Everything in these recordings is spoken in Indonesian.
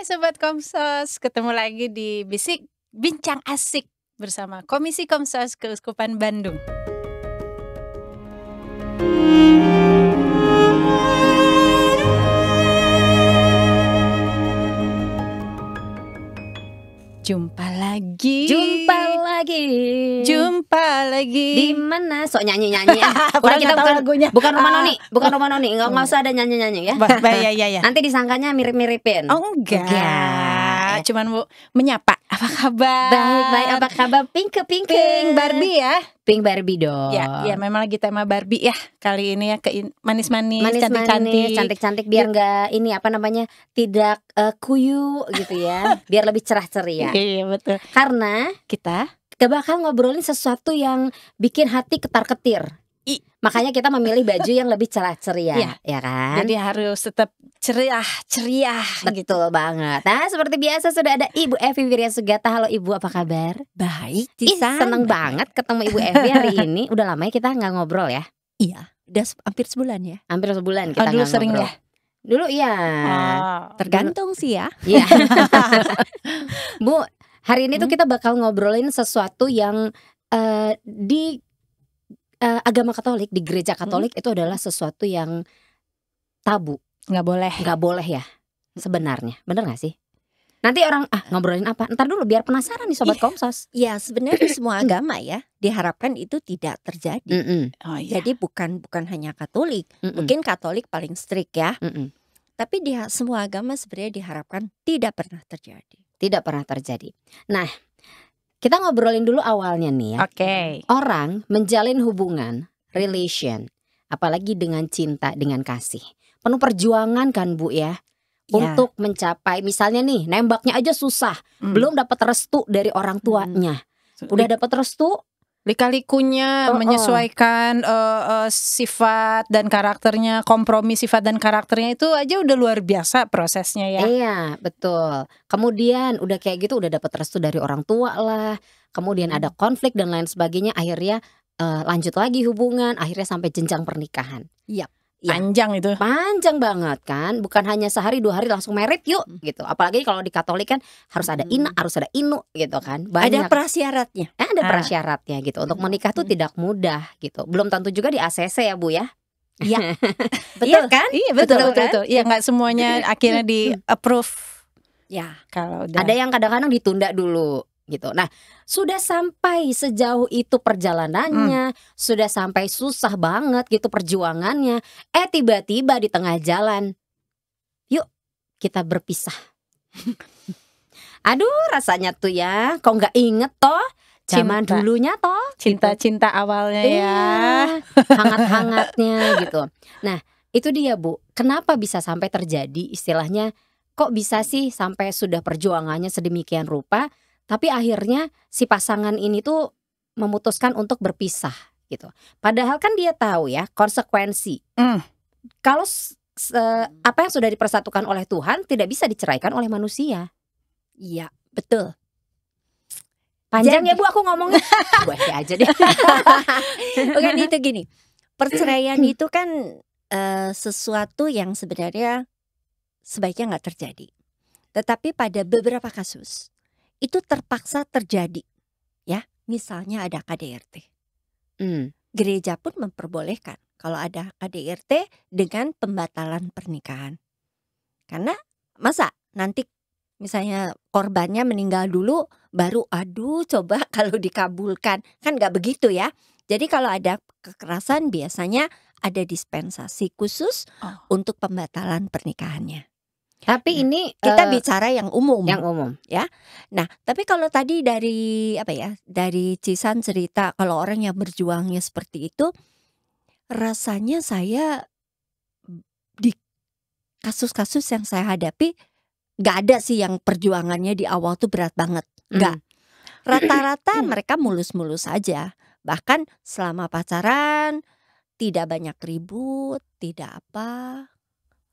Sobat Komsos, ketemu lagi di Bisik Bincang Asik bersama Komisi Komsos Keuskupan Bandung. Jumpa lagi. Di mana? Sok nyanyi-nyanyi ya. Udah kita bukan Rumah Noni. Enggak usah ada nyanyi-nyanyi ya. Ya. Nanti disangkanya mirip-miripin. Oh enggak. Cuman mau menyapa. Apa kabar? Baik, apa kabar? Pink Barbie ya. Pink Barbie dong. Ya, memang lagi tema Barbie ya. Kali ini ya manis-manis, cantik-cantik biar enggak ini apa namanya? Tidak kuyu gitu ya. Biar lebih cerah ceria. Iya, betul. Karena kita bakal ngobrolin sesuatu yang bikin hati ketar-ketir. Makanya kita memilih baju yang lebih cerah ceria, ya kan? Jadi harus tetap ceria. Betul banget. Nah, seperti biasa sudah ada Ibu Evi Wirya Sugata. Halo Ibu, apa kabar? Baik, seneng banget ketemu Ibu Evi hari ini. Udah lama ya kita nggak ngobrol ya? Iya, udah hampir sebulan ya. Hampir sebulan kita dulu nggak sering ngobrol. ya? Dulu iya. Tergantung sih ya. Iya. Bu, hari ini tuh kita bakal ngobrolin sesuatu yang di agama Katolik, di gereja Katolik itu adalah sesuatu yang tabu. Nggak boleh ya sebenarnya. Bener gak sih? Nanti orang ngobrolin apa? Ntar dulu biar penasaran nih Sobat Komsos. Ya sebenarnya semua agama ya diharapkan itu tidak terjadi. Oh, iya. Jadi bukan hanya Katolik. Mungkin Katolik paling strict ya. Tapi di semua agama sebenarnya diharapkan tidak pernah terjadi. Tidak pernah terjadi. Nah, kita ngobrolin dulu awalnya nih ya. Oke. Orang menjalin hubungan, relation, apalagi dengan cinta, dengan kasih, penuh perjuangan kan Bu ya. Untuk mencapai, misalnya nih nembaknya aja susah, belum dapat restu dari orang tuanya. Udah dapat restu, lika-likunya menyesuaikan sifat dan karakternya, kompromi sifat dan karakternya itu aja udah luar biasa prosesnya ya. Iya, betul. Kemudian udah kayak gitu udah dapat restu dari orang tua lah. Kemudian ada konflik dan lain sebagainya, akhirnya lanjut lagi hubungan, akhirnya sampai jenjang pernikahan. Iya. Panjang itu. Panjang banget kan. Bukan hanya sehari 2 hari langsung married yuk gitu. Apalagi kalau di Katolik kan harus ada ina, harus ada inu gitu kan. Ada prasyaratnya. Ada prasyaratnya gitu. Untuk menikah tuh tidak mudah gitu. Belum tentu juga di ACC ya Bu ya. Iya. Betul kan? Iya betul. Iya nggak semuanya akhirnya di approve. Ya. Kalau udah. Ada yang kadang-kadang ditunda dulu gitu. Nah, sudah sampai sejauh itu perjalanannya, sudah sampai susah banget gitu perjuangannya. Tiba-tiba di tengah jalan, yuk kita berpisah. Aduh, rasanya tuh ya, kok nggak inget toh zaman dulunya toh, cinta-cinta awalnya ya, hangat-hangatnya gitu. Nah, itu dia Bu, kenapa bisa sampai terjadi istilahnya? Kok bisa sih sampai sudah perjuangannya sedemikian rupa? Tapi akhirnya si pasangan ini tuh memutuskan untuk berpisah gitu. Padahal kan dia tahu ya konsekuensi. Kalau apa yang sudah dipersatukan oleh Tuhan tidak bisa diceraikan oleh manusia. Iya, betul. Panjang ya Bu aku ngomongnya. Gue aja deh. Bukan itu gini. Perceraian itu kan sesuatu yang sebenarnya sebaiknya nggak terjadi. Tetapi pada beberapa kasus itu terpaksa terjadi, ya. Misalnya ada KDRT, gereja pun memperbolehkan kalau ada KDRT dengan pembatalan pernikahan. Karena masa nanti misalnya korbannya meninggal dulu, baru coba kalau dikabulkan, kan nggak begitu ya. Jadi kalau ada kekerasan biasanya ada dispensasi khusus untuk pembatalan pernikahannya. Tapi ini kita bicara yang umum. Yang umum ya. Nah, tapi kalau tadi dari dari Cisan cerita kalau orang yang berjuangnya seperti itu, rasanya saya di kasus-kasus yang saya hadapi nggak ada sih yang perjuangannya di awal tuh berat banget. Nggak. Rata-rata mereka mulus-mulus aja. Bahkan selama pacaran tidak banyak ribut, tidak apa.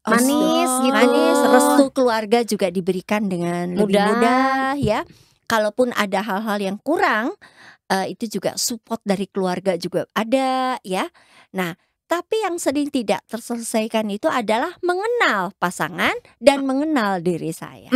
Manis gitu. Manis, restu keluarga juga diberikan dengan lebih mudah ya. Kalaupun ada hal-hal yang kurang, itu juga support dari keluarga juga ada ya. Nah, Tetapi yang sering tidak terselesaikan itu adalah mengenal pasangan dan mengenal diri saya.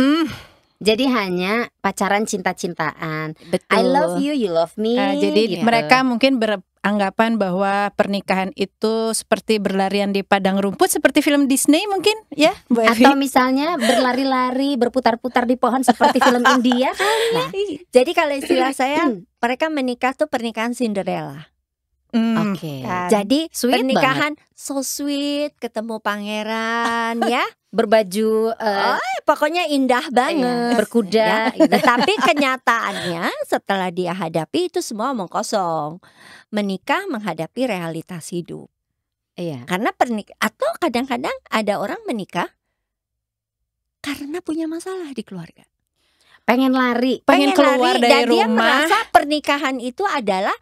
Jadi hanya pacaran cinta-cintaan. Betul. I love you, you love me. Jadi gitu. mereka mungkin beranggapan bahwa pernikahan itu seperti berlarian di padang rumput seperti film Disney mungkin ya, Bu Evi? Atau misalnya berlari-lari, berputar-putar di pohon seperti film India. Nah, jadi kalau istilah saya, mereka menikah tuh pernikahan Cinderella. Oke. Jadi Sweet pernikahan so sweet, ketemu pangeran ya. Berbaju Pokoknya indah banget. berkuda. Ya. Tetapi kenyataannya setelah dia hadapi itu semua omong kosong. Menikah menghadapi realitas hidup. Iya. Karena atau kadang-kadang ada orang menikah karena punya masalah di keluarga. Pengen lari. Pengen keluar dari dan dia rumah. merasa pernikahan itu adalah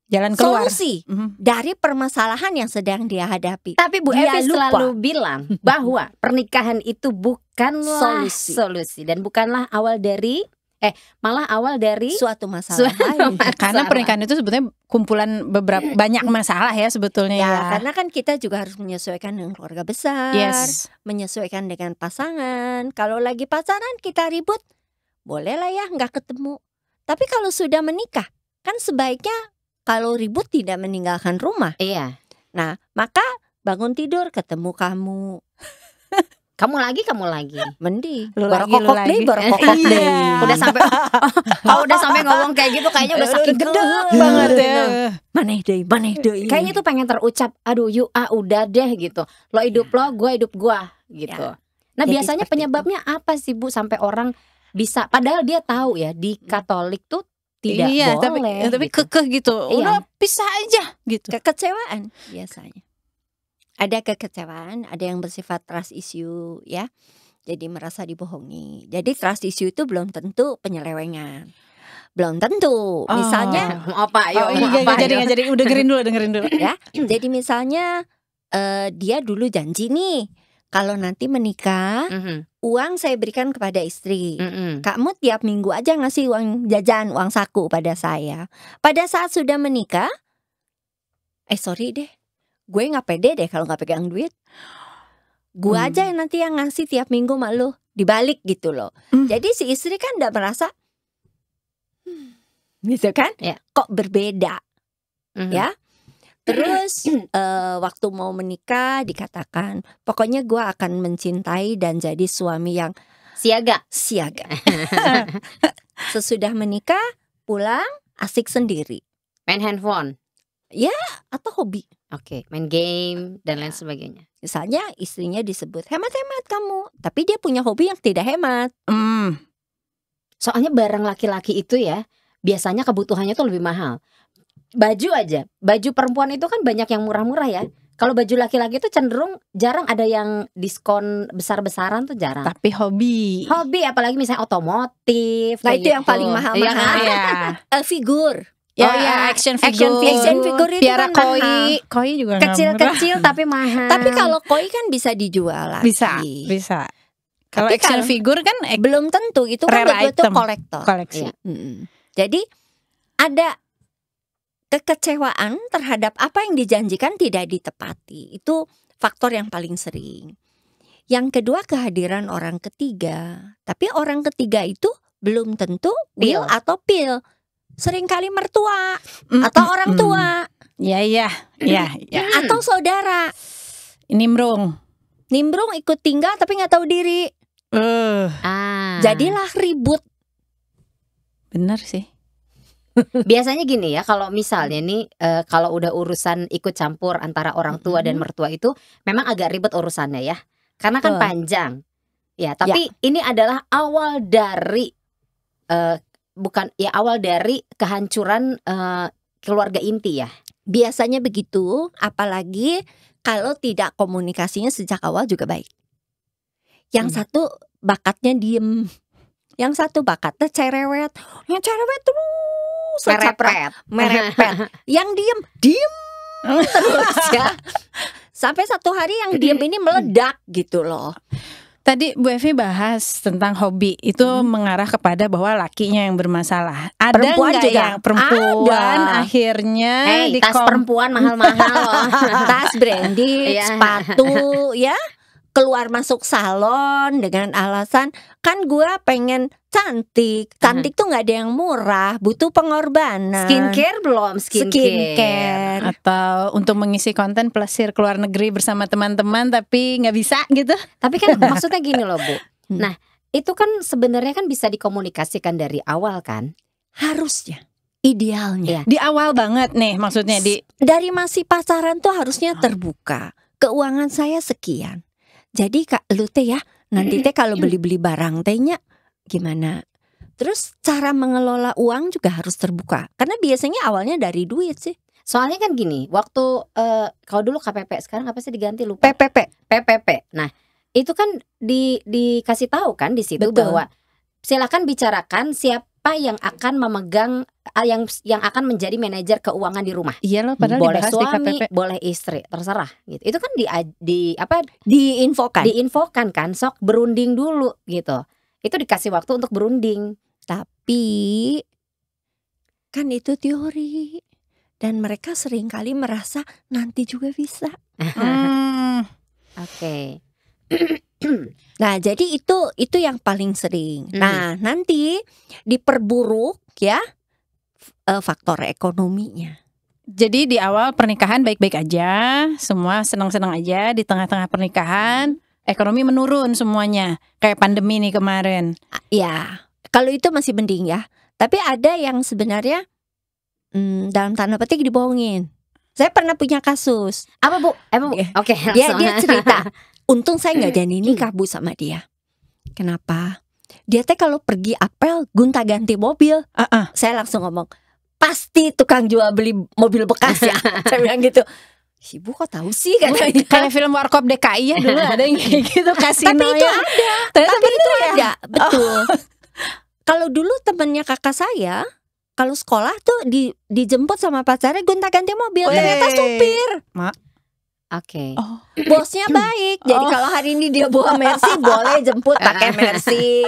Jalan keluar. solusi dari permasalahan yang sedang dia hadapi. Tapi Bu Dia Evi lupa. selalu bilang bahwa pernikahan itu bukanlah Solusi. dan bukanlah awal dari malah awal dari Suatu masalah suatu lain. Karena pernikahan itu sebetulnya kumpulan banyak masalah ya sebetulnya Ya, ya. karena kan kita juga harus menyesuaikan dengan keluarga besar, Yes. menyesuaikan dengan pasangan. Kalau lagi pacaran kita ribut, boleh lah ya nggak ketemu. Tapi kalau sudah menikah, kan sebaiknya kalau ribut tidak meninggalkan rumah. Iya. Nah, maka bangun tidur ketemu kamu. Kamu lagi. Mending Lu lagi, berkokok lu deh, lagi. berkokok deh. Iya. Udah sampai kalau udah sampai ngomong kayak gitu kayaknya udah saking gede banget ya. Maneh deh. Kayaknya tuh pengen terucap, aduh udah deh gitu. Lo hidup lo, gue hidup gue gitu. Ya. Nah Jadi biasanya seperti penyebabnya apa sih Bu sampai orang bisa, padahal dia tahu ya di Katolik tuh tidak Iya, boleh. tapi gitu. kekeh gitu. Iya. Udah pisah aja gitu. Kekecewaan biasanya. Ada kekecewaan, ada yang bersifat trust issue ya. Jadi merasa dibohongi. Jadi trust issue itu belum tentu penyelewengan. Belum tentu. Misalnya Mau apa? Yuk, mau Iya, apa? jadi dengerin dulu. ya. Jadi misalnya dia dulu janji nih, kalau nanti menikah, uang saya berikan kepada istri. Kamu tiap minggu aja ngasih uang jajan, uang saku pada saya. Pada saat sudah menikah, sorry deh, gue nggak pede deh kalau nggak pegang duit. Gue aja yang nanti yang ngasih tiap minggu mak lu, dibalik gitu loh. Jadi si istri kan udah merasa, gitu kan? Ya. Kok berbeda, ya? Terus waktu mau menikah dikatakan, pokoknya gue akan mencintai dan jadi suami yang Siaga. Sesudah menikah pulang asik sendiri Main handphone. atau hobi. Oke, main game dan lain sebagainya. Misalnya istrinya disebut hemat-hemat kamu, tapi dia punya hobi yang tidak hemat. Soalnya barang laki-laki itu ya biasanya kebutuhannya tuh lebih mahal. Baju aja, baju perempuan itu kan banyak yang murah-murah ya. Kalau baju laki-laki itu cenderung jarang ada yang diskon besar-besaran tuh jarang. Tapi hobi. Hobi apalagi misalnya otomotif. Nah kayak itu yang gitu. paling mahal-mahal. Iya. Figur. Ya, Oh, iya. action Action figure itu Piara kan mahal. koi juga nggak murah. Kecil-kecil tapi mahal. Tapi kalau koi kan bisa dijual lagi. Bisa. Kalau Tapi action kalau- figure kan Belum tentu, itu kan Rare betul-betul item. kolektor. koleksi. Iya. Jadi ada kekecewaan terhadap apa yang dijanjikan tidak ditepati. Itu faktor yang paling sering. Yang kedua kehadiran orang ketiga. Tapi orang ketiga itu belum tentu will Pil. atau pil. Seringkali mertua atau orang tua Iya. atau saudara. Nimbrung. Nimbrung ikut tinggal tapi nggak tahu diri. Jadilah ribut. Bener sih. Biasanya gini ya, kalau misalnya nih kalau udah urusan ikut campur antara orang tua dan mertua itu memang agak ribet urusannya ya. Karena kan Betul. panjang. Ya, tapi ini adalah awal dari awal dari kehancuran keluarga inti ya. Biasanya begitu, apalagi kalau tidak komunikasinya sejak awal juga baik. Yang satu bakatnya diem, yang satu bakatnya cerewet, yang cerewet terus merepet. Yang diem terus ya. Sampai satu hari yang diem ini meledak gitu loh. Tadi Bu Evi bahas tentang hobi itu mengarah kepada bahwa lakinya yang bermasalah. Ada Perempuan nggak juga? yang perempuan Ada. akhirnya Tas perempuan mahal-mahal loh. Tas branded, Iya. sepatu, ya, keluar masuk salon dengan alasan kan gua pengen cantik. Cantik tuh nggak ada yang murah, butuh pengorbanan. Skincare belum? Skincare. atau untuk mengisi konten plesir keluar negeri bersama teman-teman tapi nggak bisa gitu. Tapi kan maksudnya gini loh Bu. Hmm. Nah itu kan sebenarnya kan bisa dikomunikasikan dari awal kan? Harusnya, idealnya. Iya. Di awal banget nih maksudnya di Dari masih pacaran tuh harusnya terbuka. Keuangan saya sekian. Jadi Kak lu teh ya, nanti teh kalau beli-beli barang tehnya gimana? Terus cara mengelola uang juga harus terbuka. Karena biasanya awalnya dari duit sih. Soalnya kan gini, waktu kalau dulu KPP, sekarang apa sih diganti lupa? PPP. PPP. Nah, itu kan dikasih tahu kan di situ Betul. bahwa silakan bicarakan siapa yang akan memegang yang akan menjadi manajer keuangan di rumah. iya loh padahal Boleh dibahas di suami, KPP. boleh istri, terserah gitu. Itu kan Diinfokan. diinfokan kan, sok berunding dulu gitu. Itu dikasih waktu untuk berunding. Tapi kan itu teori. Dan mereka seringkali merasa nanti juga bisa. Hmm, Oke. Nah, jadi itu yang paling sering. Nah, nanti diperburuk ya faktor ekonominya. Jadi di awal pernikahan baik-baik aja, semua senang-senang aja. Di tengah-tengah pernikahan ekonomi menurun semuanya, kayak pandemi nih kemarin. Ya, kalau itu masih mending ya. Tapi ada yang sebenarnya dalam tanda petik dibohongin. Saya pernah punya kasus. Apa Bu? Bu? Oke, Dia langsung. cerita. Untung saya nggak jadi nikah Bu sama dia. Kenapa? Dia teh kalau pergi apel gonta-ganti mobil. Saya langsung ngomong, pasti tukang jual beli mobil bekas ya. Saya bilang gitu. Si Bu kok tahu sih katanya. Kayak film Warkop DKI ya dulu ada yang kayak gitu kasino Tapi itu ya. ada. Ternyata Tapi itu bener ya? ada, betul. Kalau dulu temennya kakak saya, kalau sekolah tuh dijemput sama pacarnya gonta-ganti mobil. Ternyata supir. Oke. Oh, Bosnya baik. Jadi kalau hari ini dia bawa Mercy, boleh jemput pakai Mercy.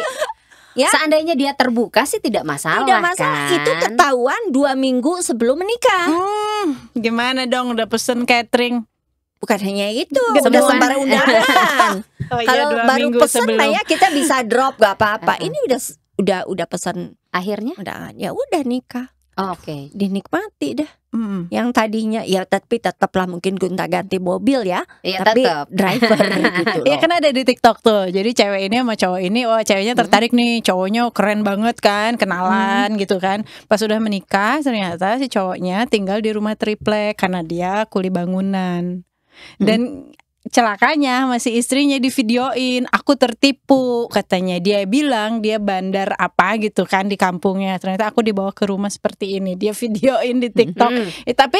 Ya. Seandainya dia terbuka sih tidak masalah. Tidak masalah. Kan? Itu ketahuan 2 minggu sebelum menikah. gimana dong udah pesen catering? Bukan hanya itu, Semua. udah sebar undangan. Oh, iya, Kalau 2 baru minggu pesen sebelum. lah ya kita bisa drop gak apa-apa. Ini udah pesan Akhirnya? undangan. Ya udah nikah. Oh, oke. Dinikmati dah. Mm. Yang tadinya ya tapi tetaplah mungkin gonta-ganti mobil ya. Iya Tapi tetap. driver gitu loh. Iya kan ada di TikTok tuh. Jadi cewek ini sama cowok ini, wah ceweknya tertarik nih, cowoknya keren banget kan, kenalan gitu kan. Pas udah menikah ternyata si cowoknya tinggal di rumah triplek karena dia kuli bangunan. Dan celakanya masih istrinya di videoin, aku tertipu katanya. Dia bilang dia bandar apa gitu kan di kampungnya. Ternyata aku dibawa ke rumah seperti ini. Dia videoin di TikTok. Tapi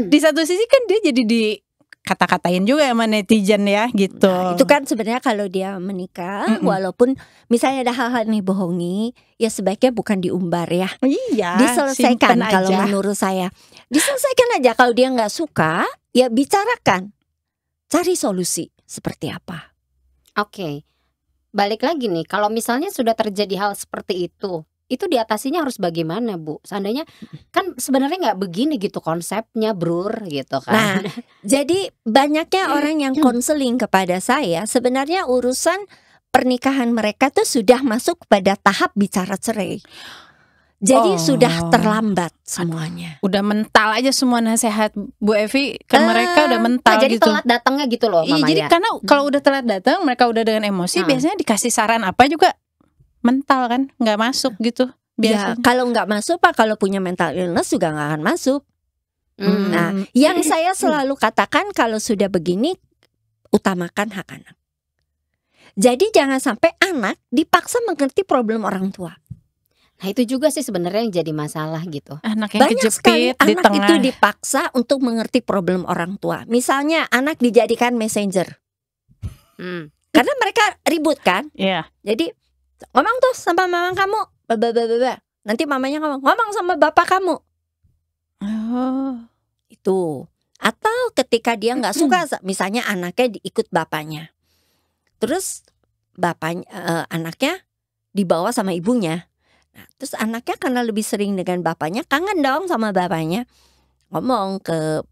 di satu sisi kan dia jadi di kata-katain juga sama netizen ya gitu. Nah, itu kan sebenarnya kalau dia menikah, walaupun misalnya ada hal-hal nih bohongi, ya sebaiknya bukan diumbar ya. Iya, Diselesaikan simpen kalau aja. menurut saya. Diselesaikan aja. Kalau dia nggak suka, ya bicarakan. Cari solusi seperti apa. Oke. Balik lagi nih, kalau misalnya sudah terjadi hal seperti itu diatasinya harus bagaimana Bu? Seandainya kan sebenarnya nggak begini gitu konsepnya Brur gitu kan. Nah, jadi banyaknya orang yang konseling kepada saya, sebenarnya urusan pernikahan mereka tuh sudah masuk pada tahap bicara cerai. Jadi sudah terlambat semuanya. Udah mental aja semua nasihat Bu Evi kan mereka udah mental jadi gitu. telat datangnya gitu loh Iya, Mama jadi ya. karena kalau udah telat datang, mereka udah dengan emosi, biasanya dikasih saran apa juga mental kan, nggak masuk gitu. Ya, Biasanya. kalau nggak masuk Pak, kalau punya mental illness juga nggak akan masuk. Nah, yang saya selalu katakan kalau sudah begini, utamakan hak anak. Jadi jangan sampai anak dipaksa mengerti problem orang tua. Nah itu juga sih sebenarnya yang jadi masalah gitu. Anak yang Banyak sekali kejepit di anak tengah. itu dipaksa untuk mengerti problem orang tua. Misalnya anak dijadikan messenger. Karena mereka ribut kan. Iya. Jadi ngomong tuh sama mama kamu. Nanti mamanya ngomong sama bapak kamu. Oh. Itu. Atau ketika dia nggak suka, misalnya anaknya diikut bapaknya. Terus bapaknya anaknya dibawa sama ibunya. Nah, terus anaknya karena lebih sering dengan bapaknya, kangen dong sama bapaknya. Ngomong ke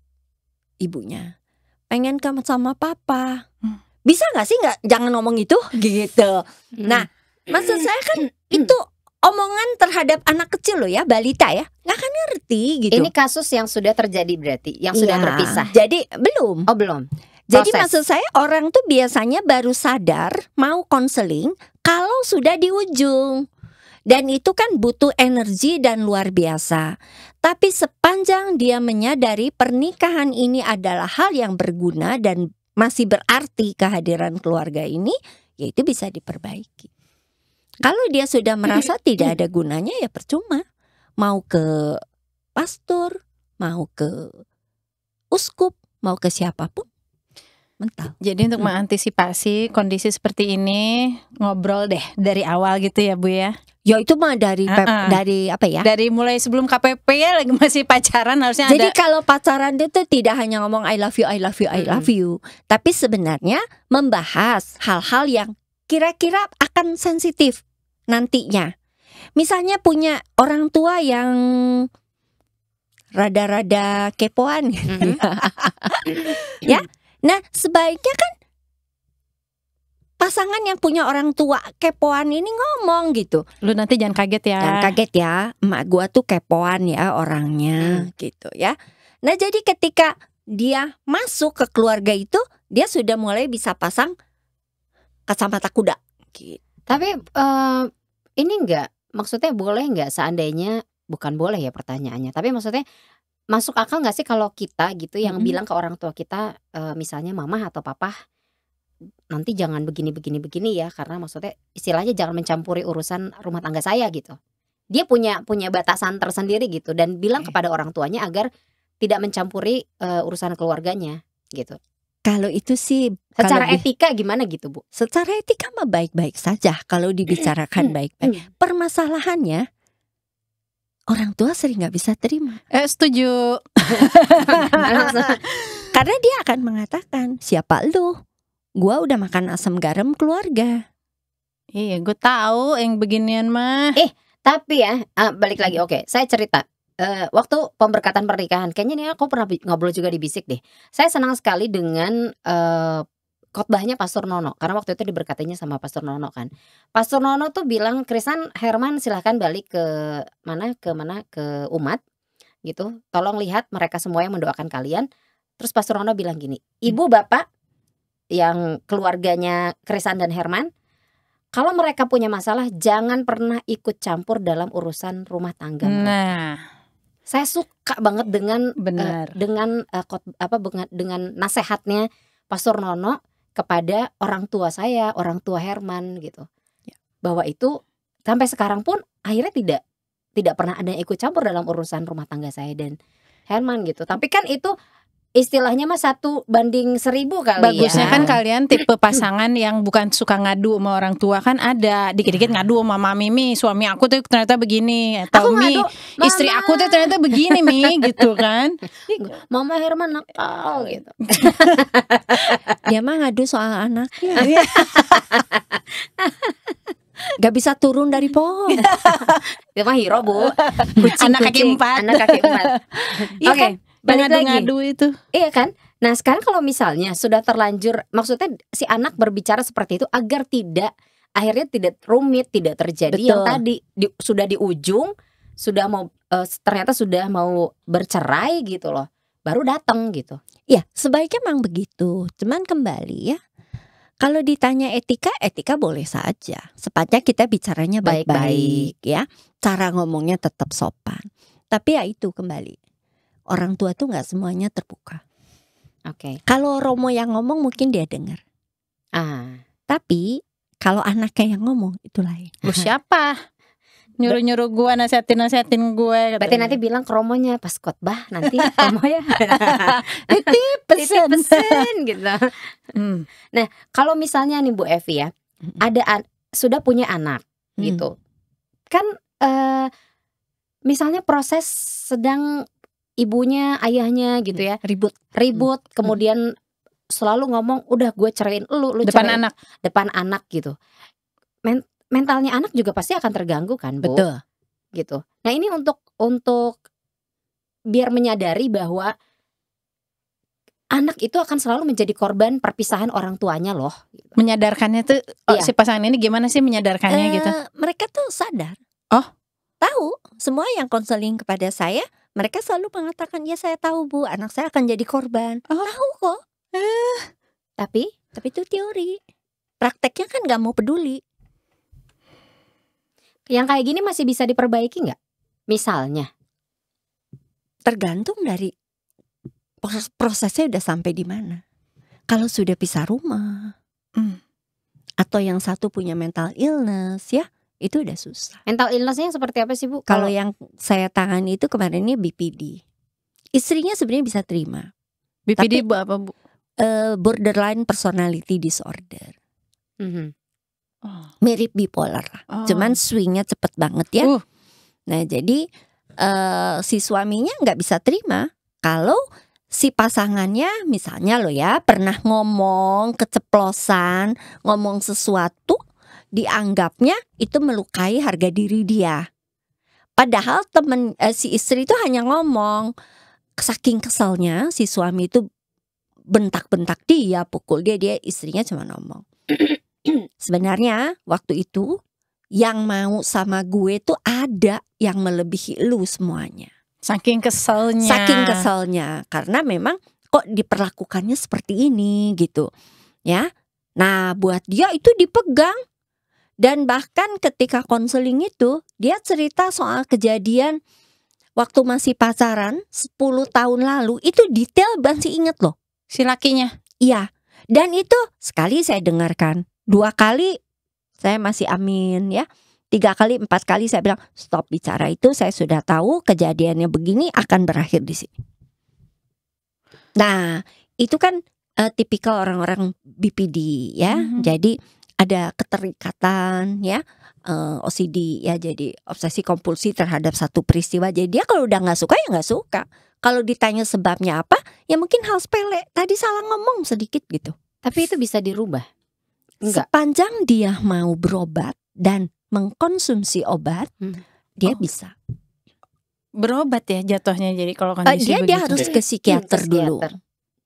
ibunya, pengen kamu sama papa. Bisa gak sih jangan ngomong itu gitu. Nah, maksud saya kan itu omongan terhadap anak kecil loh ya, balita ya, gak akan ngerti gitu. Ini kasus yang sudah terjadi berarti, yang sudah Iya, berpisah. Jadi belum. Oh belum. Jadi Proses. maksud saya orang tuh biasanya baru sadar mau konseling kalau sudah di ujung. Dan itu kan butuh energi dan luar biasa. Tapi sepanjang dia menyadari pernikahan ini adalah hal yang berguna dan masih berarti kehadiran keluarga ini, ya itu bisa diperbaiki. Kalau dia sudah merasa tidak ada gunanya, ya percuma. Mau ke pastor, mau ke uskup, mau ke siapapun, mental. Jadi untuk mengantisipasi kondisi seperti ini, ngobrol deh dari awal gitu ya Bu ya. Ya itu mah dari apa ya? Dari mulai sebelum KPP ya, lagi masih pacaran harusnya Jadi ada. kalau pacaran itu tidak hanya ngomong I love you, I love you, I love you, tapi sebenarnya membahas hal-hal yang kira-kira akan sensitif nantinya. Misalnya punya orang tua yang rada-rada kepoan gitu ya. Nah, sebaiknya kan pasangan yang punya orang tua kepoan ini ngomong gitu. Lu nanti jangan kaget ya. Jangan kaget ya, emak gua tuh kepoan ya orangnya gitu ya. Nah, jadi ketika dia masuk ke keluarga itu, dia sudah mulai bisa pasang kacamata kuda gitu. Tapi ini enggak, maksudnya boleh enggak seandainya, bukan boleh ya pertanyaannya, tapi maksudnya masuk akal nggak sih kalau kita gitu yang bilang ke orang tua kita, misalnya mama atau papa, nanti jangan begini ya, karena maksudnya istilahnya jangan mencampuri urusan rumah tangga saya gitu. Dia punya batasan tersendiri gitu, dan bilang kepada orang tuanya agar tidak mencampuri urusan keluarganya gitu. Kalau itu sih Secara etika gimana gitu Bu? secara etika mah baik-baik saja kalau dibicarakan baik-baik. Permasalahannya orang tua sering nggak bisa terima. Setuju. Karena dia akan mengatakan, siapa lu? Gua udah makan asam garam keluarga. Iya, gue tahu yang beginian mah. Tapi ya balik lagi, oke, saya cerita. Waktu pemberkatan pernikahan, kayaknya nih aku pernah ngobrol juga di Bisik deh. Saya senang sekali dengan khotbahnya Pastor Nono, karena waktu itu diberkatinya sama Pastor Nono kan. Pastor Nono tuh bilang, Krisan, Herman silahkan balik ke umat gitu. Tolong lihat mereka semua yang mendoakan kalian. Terus Pastor Nono bilang gini, ibu bapak yang keluarganya Krisan dan Herman, kalau mereka punya masalah jangan pernah ikut campur dalam urusan rumah tangga mereka. Nah, Saya suka banget dengan benar. dengan nasihatnya Pastor Nono kepada orang tua saya, orang tua Herman gitu. Bahwa itu sampai sekarang pun akhirnya tidak pernah ada yang ikut campur dalam urusan rumah tangga saya dan Herman gitu. Tapi kan itu istilahnya mah 1 banding 1000 kali. Bagusnya ya. kan kalian tipe pasangan yang bukan suka ngadu sama orang tua, kan ada dikit-dikit ngadu sama Mami, Mi, suami aku tuh ternyata begini, atau Aku Mi, ngadu, istri "Mama." aku tuh ternyata begini, Mi, gitu kan. Mama Herman nakal gitu. Dia mah ngadu soal anaknya. Gak bisa turun dari pohon. Itu mah hero Bu. Anak kaki 4. Anak kaki 4. Iya Oke, kan? balik lagi. Ngadu-ngadu itu. Iya kan? Nah sekarang kalau misalnya sudah terlanjur, maksudnya si anak berbicara seperti itu agar akhirnya tidak rumit, tidak terjadi yang Betul. tadi sudah di ujung, sudah mau ternyata sudah mau bercerai gitu loh, baru datang gitu. Ya, sebaiknya memang begitu. Cuman kembali ya, kalau ditanya etika boleh saja. Sepanjang kita bicaranya baik-baik ya. Cara ngomongnya tetap sopan. Tapi ya itu kembali, orang tua tuh nggak semuanya terbuka. Oke. Kalau Romo yang ngomong mungkin dia dengar. Tapi kalau anaknya yang ngomong itu lain. Lu siapa? Nyuruh-nyuruh gue, nasihatin gue. Berarti nanti bilang ke Romonya pas khotbah nanti Romo ya titip pesen gitu. Nah kalau misalnya nih Bu Evi ya, ada sudah punya anak gitu kan, misalnya proses sedang ibunya, ayahnya gitu ya Ribut. kemudian selalu ngomong udah gue ceraiin lu Depan ceraiin anak. depan anak gitu. Mentalnya anak juga pasti akan terganggu kan, Bu? Betul. Gitu. Nah, ini untuk biar menyadari bahwa anak itu akan selalu menjadi korban perpisahan orang tuanya loh. Gitu. Menyadarkannya tuh Iya. si pasangan ini gimana sih menyadarkannya gitu? Mereka tuh sadar. Oh. Tahu. Semua yang konseling kepada saya, mereka selalu mengatakan, ya saya tahu Bu, anak saya akan jadi korban. Oh. Tahu kok. Tapi itu teori. Prakteknya kan gak mau peduli. yang kayak gini masih bisa diperbaiki nggak? Misalnya, Tergantung dari prosesnya udah sampai di mana. Kalau sudah pisah rumah, atau yang satu punya mental illness, ya itu udah susah. mental illness-nya seperti apa sih, Bu? Kalau yang saya tangani itu kemarin ini BPD. Istrinya sebenarnya bisa terima. BPD Tapi- Bu apa Bu? Borderline personality disorder. Mhm. Oh. Mirip bipolar lah. Oh. Cuman swingnya cepet banget ya. Uh. Nah jadi si suaminya nggak bisa terima kalau si pasangannya misalnya lo ya pernah ngomong keceplosan, ngomong sesuatu dianggapnya itu melukai harga diri dia. Padahal si istri itu hanya ngomong, saking keselnya si suami itu bentak-bentak dia, pukul dia istrinya cuma ngomong. Sebenarnya waktu itu yang mau sama gue tuh ada yang melebihi lu semuanya. Saking keselnya. Saking keselnya karena memang kok diperlakukannya seperti ini gitu. Ya. Nah, buat dia itu dipegang. Dan bahkan ketika konseling itu dia cerita soal kejadian waktu masih pacaran 10 tahun lalu itu detail masih inget loh. Si lakinya. Iya. Dan itu sekali saya dengarkan, 2 kali saya masih amin ya. 3 kali, 4 kali saya bilang stop bicara itu, saya sudah tahu kejadiannya begini akan berakhir di sini. Nah, itu kan tipikal orang-orang BPD ya. Jadi ada keterikatan ya, OCD ya, jadi obsesi kompulsi terhadap satu peristiwa. Jadi dia kalau udah nggak suka ya nggak suka. Kalau ditanya sebabnya apa, ya mungkin hal sepele. Tadi salah ngomong sedikit gitu. Tapi itu bisa dirubah. Enggak. Sepanjang dia mau berobat dan mengkonsumsi obat, dia bisa. Berobat ya jatuhnya jadi kalau kondisi Dia begitu. harus ke psikiater Ke dulu, psikiater.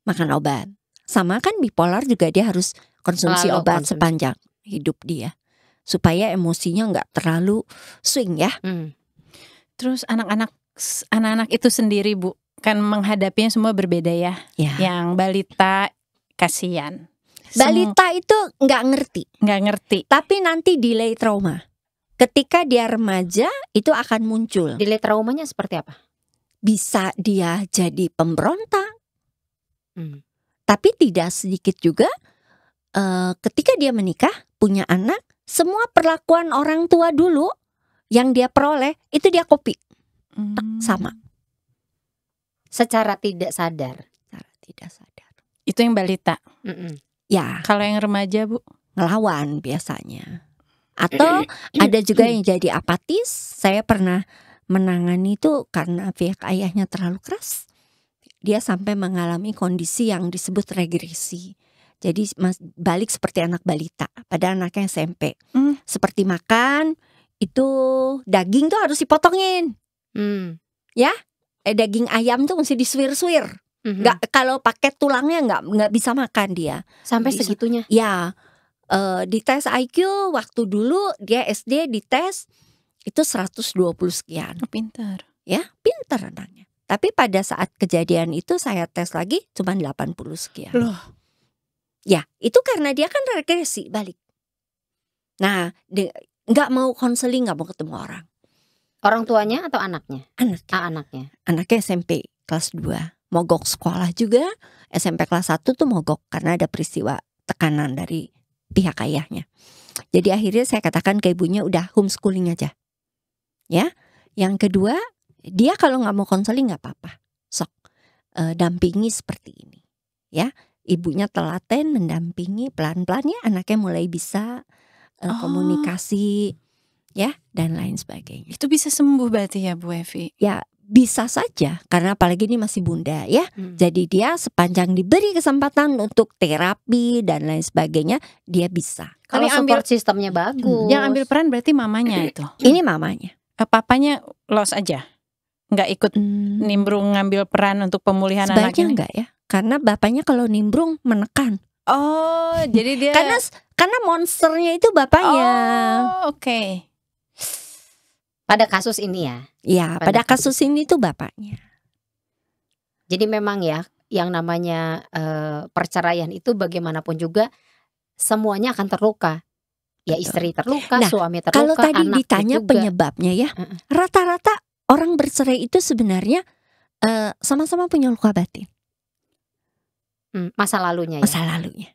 makan obat. Sama kan bipolar juga dia harus konsumsi Selalu obat konsumsi. sepanjang hidup dia, supaya emosinya nggak terlalu swing ya. Terus anak-anak itu sendiri Bu kan menghadapinya semua berbeda ya. Ya. Yang balita kasihan. Balita itu nggak ngerti, tapi nanti delay trauma. Ketika dia remaja itu akan muncul. Delay traumanya seperti apa? Bisa dia jadi pemberontak, tapi tidak sedikit juga ketika dia menikah punya anak, semua perlakuan orang tua dulu yang dia peroleh itu dia copy sama. Secara tidak sadar. Tidak sadar. Itu yang balita. Ya. Kalau yang remaja Bu? Ngelawan biasanya. Atau ada juga yang jadi apatis. Saya pernah menangani itu karena pihak ayahnya terlalu keras. Dia sampai mengalami kondisi yang disebut regresi. Jadi balik seperti anak balita, pada anaknya SMP. Seperti makan, itu daging tuh harus dipotongin. Ya, daging ayam tuh mesti disuir-suir. Nggak, kalau pakai tulangnya nggak bisa makan dia. Sampai segitunya. Ya, di tes IQ waktu dulu dia SD dites itu 120 sekian. Pintar. Ya, pintar anaknya. Tapi pada saat kejadian itu saya tes lagi cuma 80 sekian. Loh. Ya, itu karena dia kan regresi balik. Nah, nggak mau konseling, nggak mau ketemu orang. Orang tuanya atau anaknya? Anaknya. Anaknya. Anaknya SMP kelas 2. Mogok sekolah juga. SMP kelas 1 tuh mogok karena ada peristiwa tekanan dari pihak ayahnya. Jadi akhirnya saya katakan ke ibunya udah homeschooling aja. Ya. Yang kedua, dia kalau nggak mau konseling nggak apa-apa. Sok dampingi seperti ini. Ya. Ibunya telaten mendampingi pelan-pelan ya, anaknya mulai bisa komunikasi ya dan lain sebagainya. Itu bisa sembuh berarti ya Bu Evi? Ya bisa saja, karena apalagi ini masih bunda ya. Jadi dia sepanjang diberi kesempatan untuk terapi dan lain sebagainya, dia bisa. Kalau Yang ambil- support sistemnya bagus. Yang ambil peran berarti mamanya itu. Ini mamanya. Papanya los aja, nggak ikut nimbrung ngambil peran untuk pemulihan Sebaiknya anaknya. enggak ya, karena bapaknya kalau nimbrung menekan. Oh, jadi dia. Karena monsternya itu bapaknya. Oh, oke. Pada kasus ini ya. Ya, pada kasus ini tuh bapaknya. Jadi memang ya, yang namanya perceraian itu bagaimanapun juga semuanya akan terluka. Ya istri terluka, Nah, suami terluka, Kalau tadi anak ditanya juga. penyebabnya ya, rata-rata orang bercerai itu sebenarnya sama-sama punya luka batin, Masa lalunya ya. masa lalunya.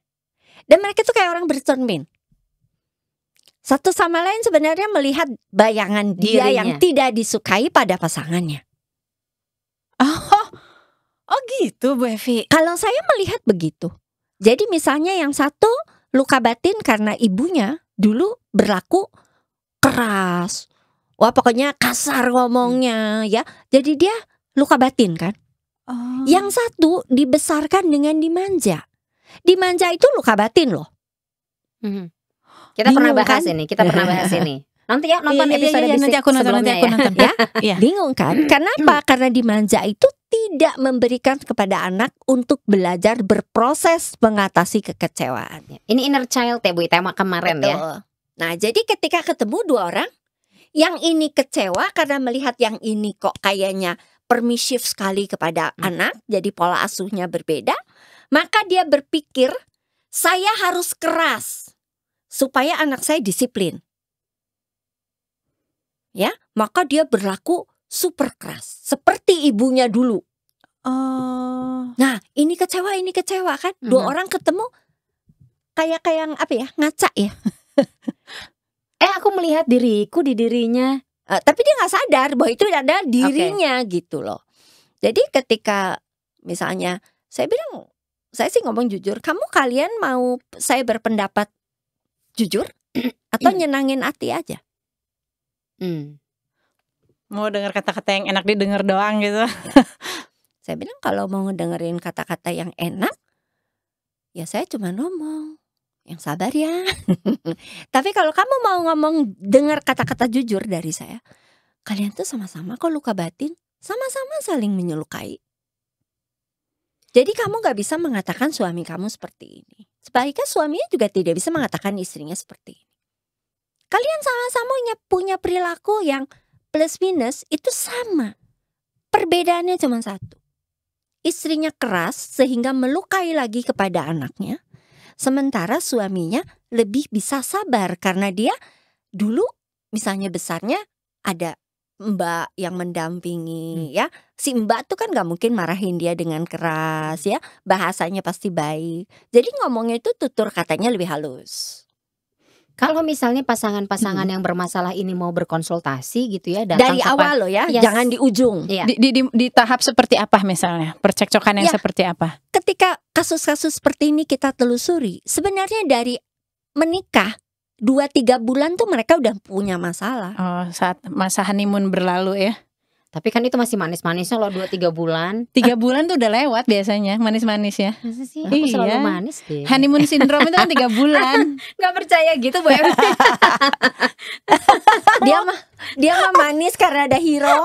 Dan mereka tuh kayak orang bercermin. Satu sama lain sebenarnya melihat bayangan dia Dirinya. yang tidak disukai pada pasangannya. Oh gitu Bu Evi. Kalau saya melihat begitu. Jadi misalnya yang satu luka batin karena ibunya dulu berlaku keras. Wah, pokoknya kasar ngomongnya ya. Jadi dia luka batin kan. Oh. Yang satu dibesarkan dengan dimanja. Dimanja itu luka batin loh. Mhm. Kita pernah Bingung bahas kan? ini, kita pernah bahas ini. Nanti ya nonton Iya, episode nanti bisik aku nonton, sebelumnya nanti aku ya. nonton. Ya, Iya. bingung kan? Kenapa? Karena dimanja itu tidak memberikan kepada anak untuk belajar berproses mengatasi kekecewaan. Ini inner child ya Bu, tema kemarin ya. Betul. Nah, jadi ketika ketemu dua orang, yang ini kecewa karena melihat yang ini kok kayaknya permisif sekali kepada anak, jadi pola asuhnya berbeda, maka dia berpikir saya harus keras supaya anak saya disiplin. Ya, maka dia berlaku super keras seperti ibunya dulu. Oh. Nah, ini kecewa kan? Dua orang ketemu kayak yang apa ya? Ngaca ya. Aku melihat diriku di dirinya. Tapi dia nggak sadar bahwa itu adalah dirinya gitu loh. Jadi ketika misalnya saya bilang, saya sih ngomong jujur, kalian mau saya berpendapat jujur atau nyenangin hati aja? Mau dengar kata-kata yang enak didengar doang gitu. Saya bilang kalau mau ngedengerin kata-kata yang enak, ya saya cuma ngomong yang sabar ya. Tapi kalau kamu mau ngomong dengar kata-kata jujur dari saya, kalian tuh sama-sama kok luka batin, sama-sama saling menyelukai. Jadi kamu gak bisa mengatakan suami kamu seperti ini. Sebaliknya suaminya juga tidak bisa mengatakan istrinya seperti ini. Kalian sama-sama punya perilaku yang plus minus itu sama. Perbedaannya cuma satu. Istrinya keras sehingga melukai lagi kepada anaknya. Sementara suaminya lebih bisa sabar karena dia dulu misalnya besarnya ada mbak yang mendampingi ya. Si mbak tuh kan gak mungkin marahin dia dengan keras ya. Bahasanya pasti baik. Jadi ngomongnya itu tutur katanya lebih halus. Kalau misalnya pasangan-pasangan yang bermasalah ini mau berkonsultasi gitu ya, datang Dari kapan- awal loh ya, Yes. jangan di ujung. Iya. Di tahap seperti apa misalnya? Percekcokan yang Ya. seperti apa? Ketika kasus-kasus seperti ini kita telusuri, sebenarnya dari menikah 2-3 bulan tuh mereka udah punya masalah. Oh, saat masa honeymoon berlalu ya. Tapi kan itu masih manis-manisnya loh 2-3 bulan. 3 bulan tuh udah lewat biasanya manis-manis ya. Masa sih? Aku selalu Iya. manis deh. Honeymoon syndrome itu kan 3 bulan. Gak percaya gitu Bu Evi. Dia mah manis karena ada hero.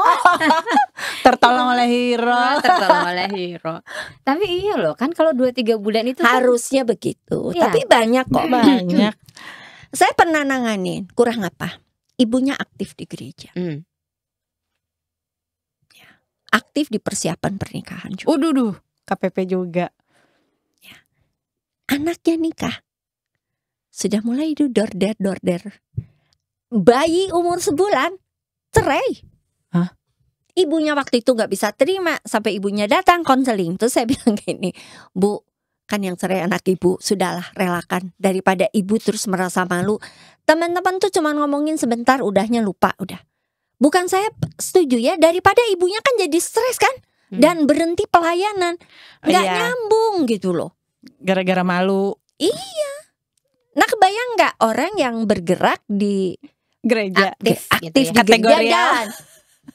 Tertolong oleh hero. Tertolong oleh hero. Tapi iya loh kan kalau 2-3 bulan itu kan- Harusnya begitu. Iya. Tapi banyak kok. Banyak. Saya pernah nanganin, kurang apa? Ibunya aktif di gereja. Aktif di persiapan pernikahan juga. Uduh, KPP juga. Anaknya nikah. Sudah mulai itu dorder. Bayi umur sebulan cerai. Hah? Ibunya waktu itu gak bisa terima. Sampai ibunya datang konseling. Terus saya bilang gini, Bu, kan yang cerai anak ibu, sudahlah relakan. Daripada ibu terus merasa malu. Teman-teman tuh cuma ngomongin sebentar, udahnya lupa, udah. Bukan saya setuju ya, daripada ibunya kan jadi stres kan. Dan berhenti pelayanan. Gak Iya. nyambung gitu loh. Gara-gara malu Nah, kebayang nggak orang yang bergerak di gereja. Aktif gitu aktif ya. di gereja Kategorial. dan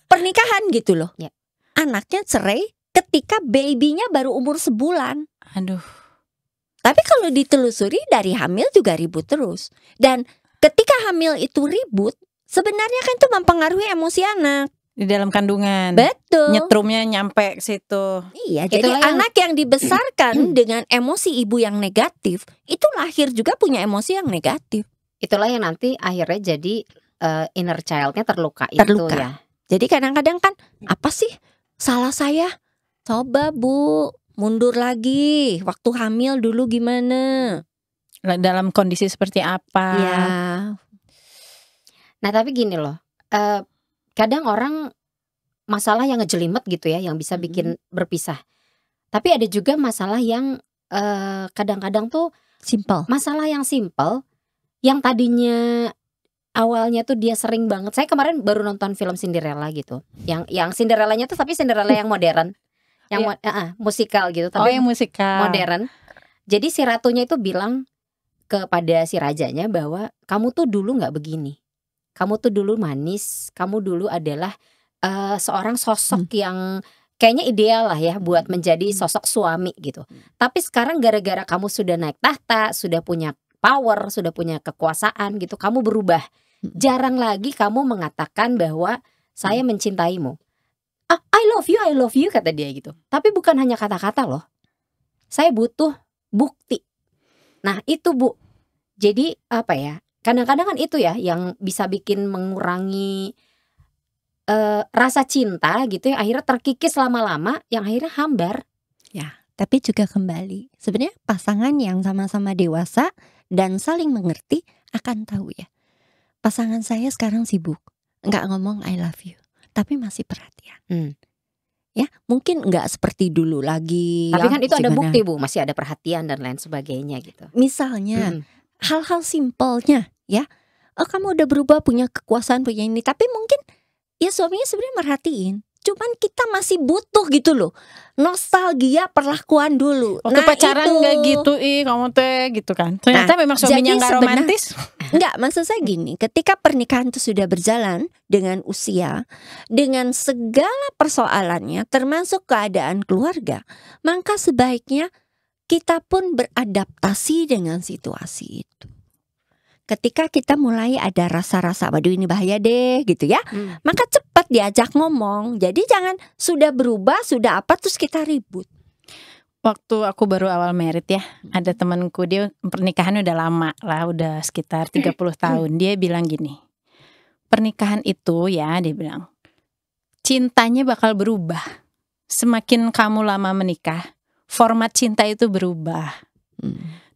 pernikahan gitu loh. Ya. anaknya cerai ketika babynya baru umur sebulan. Aduh. Tapi kalau ditelusuri dari hamil juga ribut terus. Dan ketika hamil itu ribut, sebenarnya kan itu mempengaruhi emosi anak. Di dalam kandungan. Betul. Nyetrumnya nyampe ke situ. Iya, Itulah jadi anak yang dibesarkan dengan emosi ibu yang negatif, itu lahir juga punya emosi yang negatif. Itulah yang nanti akhirnya jadi inner child-nya terluka. Terluka. Itu ya. Jadi kadang-kadang kan, apa sih salah saya? Coba Bu, mundur lagi. Waktu hamil dulu gimana? Dalam kondisi seperti apa? Ya, Nah tapi gini loh, kadang orang masalah yang ngejelimet gitu ya, yang bisa bikin berpisah. Tapi ada juga masalah yang kadang-kadang tuh simple. masalah yang simple, yang tadinya awalnya tuh dia sering banget. Saya kemarin baru nonton film Cinderella gitu, yang Cinderellanya tuh tapi Cinderella yang modern, yang musikal gitu, Oh, tapi yang musikal. modern. Jadi si ratunya itu bilang kepada si rajanya bahwa kamu tuh dulu nggak begini, kamu tuh dulu manis, kamu dulu adalah seorang sosok yang kayaknya ideal lah ya buat menjadi sosok suami gitu. Tapi sekarang gara-gara kamu sudah naik tahta, sudah punya power, sudah punya kekuasaan gitu, kamu berubah. Jarang lagi kamu mengatakan bahwa saya mencintaimu. I love you kata dia gitu. Tapi bukan hanya kata-kata loh. Saya butuh bukti. Nah itu Bu. Jadi apa ya? Kadang-kadang kan itu ya yang bisa bikin mengurangi rasa cinta gitu ya. Akhirnya terkikis lama-lama, yang akhirnya hambar. Ya, tapi juga kembali. Sebenarnya pasangan yang sama-sama dewasa dan saling mengerti akan tahu ya. Pasangan saya sekarang sibuk, nggak ngomong I love you, tapi masih perhatian. Ya, mungkin nggak seperti dulu lagi. Tapi ya, kan itu ada gimana. bukti Bu, masih ada perhatian dan lain sebagainya gitu. Misalnya hal-hal simpelnya ya. Oh, kamu udah berubah, punya kekuasaan, punya ini. Tapi mungkin ya suaminya sebenarnya merhatiin. Cuman kita masih butuh gitu loh, nostalgia perlakuan dulu. Waktu pacaran nggak gitu, kamu teh gitu kan. Ternyata memang suaminya jadi nggak romantis. Enggak, maksud saya gini, ketika pernikahan itu sudah berjalan dengan usia, dengan segala persoalannya, termasuk keadaan keluarga, maka sebaiknya kita pun beradaptasi dengan situasi itu. Ketika kita mulai ada rasa-rasa, waduh ini bahaya deh gitu ya, maka cepat diajak ngomong. Jadi jangan sudah berubah, sudah apa terus kita ribut. Waktu aku baru awal merit ya, ada temanku, dia pernikahan udah lama lah, udah sekitar 30 tahun. Dia bilang gini, pernikahan itu ya, dia bilang, cintanya bakal berubah. Semakin kamu lama menikah, format cinta itu berubah.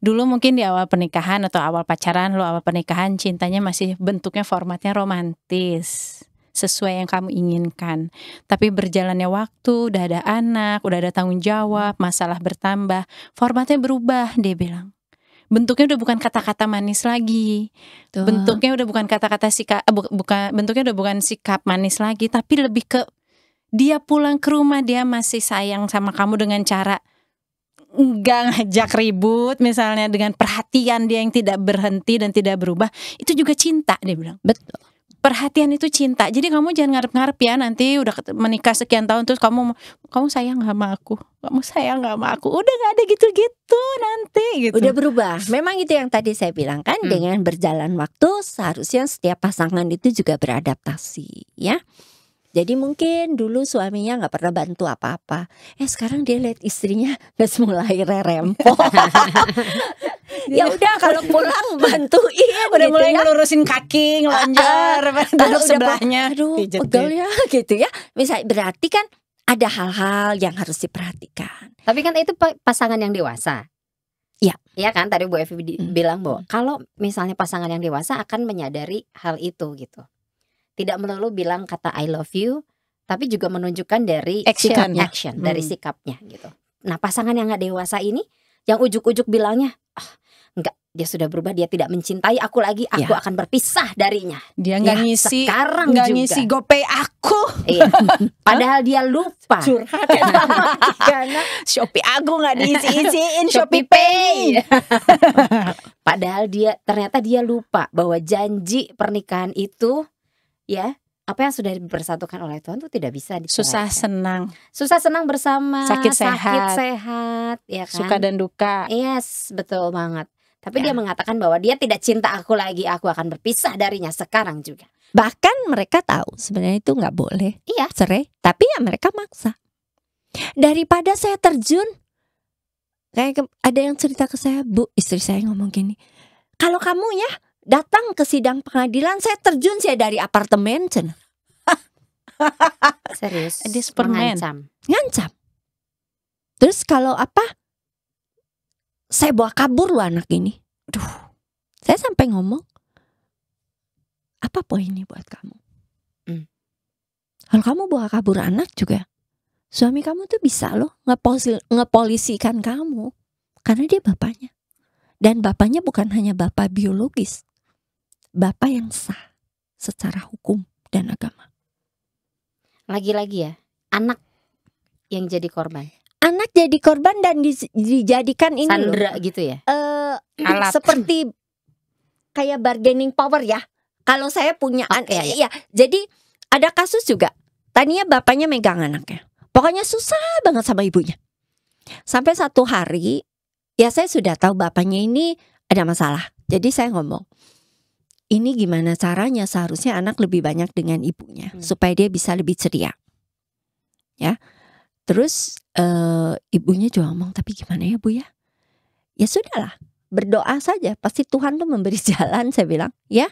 Dulu mungkin di awal pernikahan atau awal pacaran, lo awal pernikahan cintanya masih bentuknya formatnya romantis, sesuai yang kamu inginkan. Tapi berjalannya waktu, udah ada anak, udah ada tanggung jawab, masalah bertambah, formatnya berubah, dia bilang. Bentuknya udah bukan kata-kata manis lagi. Tuh. Bentuknya udah bukan kata-kata sikap, bentuknya udah bukan sikap manis lagi, tapi lebih ke dia pulang ke rumah, dia masih sayang sama kamu dengan cara nggak ngajak ribut, misalnya dengan perhatian dia yang tidak berhenti dan tidak berubah, itu juga cinta, dia bilang. Betul. Perhatian itu cinta. Jadi kamu jangan ngarep-ngarep ya, nanti udah menikah sekian tahun terus kamu sayang gak sama aku, kamu sayang gak sama aku, udah gak ada gitu-gitu nanti gitu. Udah berubah. Memang itu yang tadi saya bilang kan, dengan berjalan waktu seharusnya setiap pasangan itu juga beradaptasi ya. Jadi mungkin dulu suaminya nggak pernah bantu apa-apa. Sekarang dia lihat istrinya mulai rempong. Ya udah kalau pulang bantuin. Udah gitu mulai ya. ngelurusin kaki, ngelonjor, duduk udah sebelahnya. Aduh, pegel ya gitu ya. Misalnya berarti kan ada hal-hal yang harus diperhatikan. Tapi kan itu pasangan yang dewasa. Ya. Iya kan tadi Bu Evi bilang bahwa kalau misalnya pasangan yang dewasa akan menyadari hal itu gitu. Tidak melulu bilang kata I love you, tapi juga menunjukkan dari action dari sikapnya gitu. Nah pasangan yang gak dewasa ini, yang ujuk-ujuk bilangnya, enggak, dia sudah berubah, dia tidak mencintai aku lagi, aku akan berpisah darinya. Dia nggak ngisi, sekarang nggak juga ngisi GoPay aku. Iya. Padahal dia lupa. Curhat ya karena Shopee aku nggak diisi-isiin, Shopee Pay. Padahal ternyata dia lupa bahwa janji pernikahan itu ya apa yang sudah dipersatukan oleh Tuhan tuh tidak bisa Susah diceraikan. senang, Susah senang bersama, sakit sehat, sehat, ya kan? suka dan duka. Yes, betul banget. Tapi Ya. dia mengatakan bahwa dia tidak cinta aku lagi, aku akan berpisah darinya sekarang juga. Bahkan mereka tahu sebenarnya itu nggak boleh Iya. cerai, tapi ya mereka maksa. Daripada saya terjun, kayak ada yang cerita ke saya, Bu, istri saya ngomong gini, kalau kamu ya datang ke sidang pengadilan, saya terjun saya dari apartemen, cenah. Serius, Dia Superman. Ngancam. Terus kalau apa, saya bawa kabur loh anak ini. Duh, saya sampai ngomong, apa poinnya buat kamu? Kalau kamu bawa kabur anak juga, suami kamu tuh bisa loh ngepolisikan kamu, karena dia bapaknya. Dan bapaknya bukan hanya bapak biologis, bapak yang sah secara hukum dan agama. Lagi-lagi ya, anak yang jadi korban. Anak jadi korban dan dijadikan ini loh, Sandra gitu ya. Alat. seperti kayak bargaining power ya. Kalau saya punya Oke, ya. Jadi ada kasus juga. Tadinya bapaknya megang anaknya. Pokoknya susah banget sama ibunya. Sampai satu hari, ya saya sudah tahu bapaknya ini ada masalah. Jadi saya ngomong, ini gimana caranya seharusnya anak lebih banyak dengan ibunya supaya dia bisa lebih ceria. Ya. Terus ibunya juga ngomong, tapi gimana ya Bu ya? Ya sudahlah, berdoa saja, pasti Tuhan tuh memberi jalan, saya bilang, ya.